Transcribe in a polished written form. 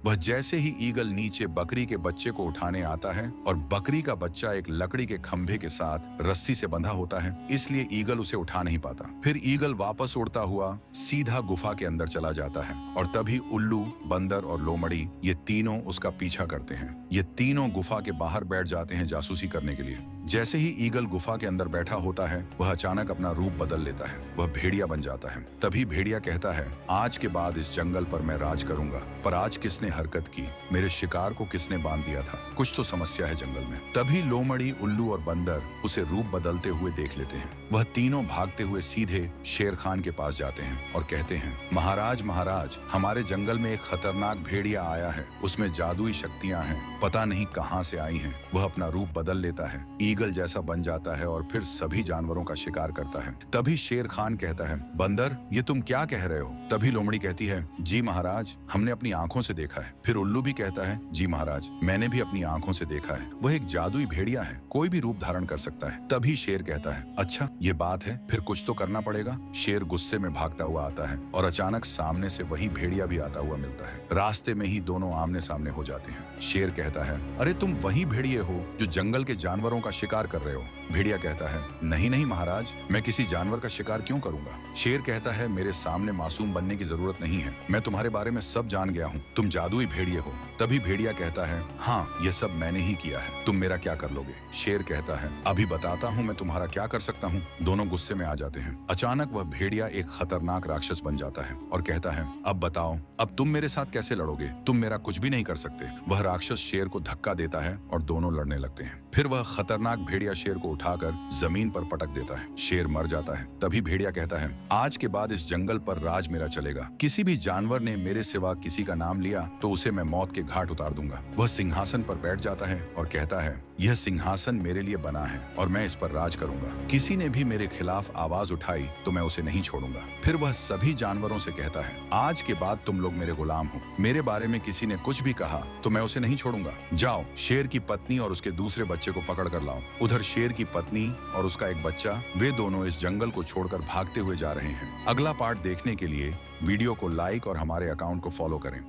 वह जैसे ही ईगल नीचे बकरी के बच्चे को उठाने आता है और बकरी का बच्चा एक लकड़ी के खंभे के साथ रस्सी से बंधा होता है, इसलिए ईगल उसे उठा नहीं पाता। फिर ईगल वापस उड़ता हुआ सीधा गुफा के अंदर चला जाता है और तभी उल्लू, बंदर और लोमड़ी ये तीनों उसका पीछा करते हैं। ये तीनों गुफा के बाहर बैठ जाते हैं जासूसी करने के लिए। जैसे ही ईगल गुफा के अंदर बैठा होता है, वह अचानक अपना रूप बदल लेता है। वह भेड़िया बन जाता है। तभी भेड़िया कहता है, आज के बाद इस जंगल पर मैं राज करूंगा। पर आज किसने हरकत की? मेरे शिकार को किसने बांध दिया था? कुछ तो समस्या है जंगल में। तभी लोमड़ी, उल्लू और बंदर उसे रूप बदलते हुए देख लेते हैं। वह तीनों भागते हुए सीधे शेर खान के पास जाते हैं और कहते हैं, महाराज महाराज, हमारे जंगल में एक खतरनाक भेड़िया आया है। उसमें जादुई शक्तियां हैं, पता नहीं कहां से आई हैं। वह अपना रूप बदल लेता है, ईगल जैसा बन जाता है और फिर सभी जानवरों का शिकार करता है। तभी शेर खान कहता है, बंदर, ये तुम क्या कह रहे हो? तभी लोमड़ी कहती है, जी महाराज, हमने अपनी आंखों से देखा है। फिर उल्लू भी कहता है, जी महाराज, मैंने भी अपनी आंखों से देखा है। वह एक जादुई भेड़िया है, कोई भी रूप धारण कर सकता है। तभी शेर कहता है, अच्छा ये बात है, फिर कुछ तो करना पड़ेगा। शेर गुस्से में भागता हुआ आता है और अचानक सामने से वही भेड़िया भी आता हुआ मिलता है। रास्ते में ही दोनों आमने सामने हो जाते हैं। शेर कहता है, अरे तुम वही भेड़िए हो जो जंगल के जानवरों का शिकार कर रहे हो। भेड़िया कहता है, नहीं नहीं महाराज, मैं किसी जानवर का शिकार क्यों करूंगा? शेर कहता है, मेरे सामने मासूम बनने की जरूरत नहीं है, मैं तुम्हारे बारे में सब जान गया हूँ, तुम जादुई भेड़िए हो। तभी भेड़िया कहता है, हाँ ये सब मैंने ही किया है, तुम मेरा क्या कर लोगे? शेर कहता है, अभी बताता हूँ मैं तुम्हारा क्या कर सकता हूँ। दोनों गुस्से में आ जाते हैं। अचानक वह भेड़िया एक खतरनाक राक्षस बन जाता है और कहता है, अब बताओ, अब तुम मेरे साथ कैसे लड़ोगे? तुम मेरा कुछ भी नहीं कर सकते। वह राक्षस शेर को धक्का देता है और दोनों लड़ने लगते हैं। फिर वह खतरनाक भेड़िया शेर को उठाकर जमीन पर पटक देता है। शेर मर जाता है। तभी भेड़िया कहता है, आज के बाद इस जंगल पर राज मेरा चलेगा। किसी भी जानवर ने मेरे सिवा किसी का नाम लिया तो उसे मैं मौत के घाट उतार दूंगा। वह सिंहासन पर बैठ जाता है और कहता है, यह सिंहासन मेरे लिए बना है और मैं इस पर राज करूंगा। किसी ने भी मेरे खिलाफ आवाज उठाई तो मैं उसे नहीं छोड़ूंगा। फिर वह सभी जानवरों से कहता है, आज के बाद तुम लोग मेरे गुलाम हो। मेरे बारे में किसी ने कुछ भी कहा तो मैं उसे नहीं छोड़ूंगा। जाओ, शेर की पत्नी और उसके दूसरे बच्चे को पकड़ कर लाओ। उधर शेर की पत्नी और उसका एक बच्चा, वे दोनों इस जंगल को छोड़कर भागते हुए जा रहे हैं। अगला पार्ट देखने के लिए वीडियो को लाइक और हमारे अकाउंट को फॉलो करें।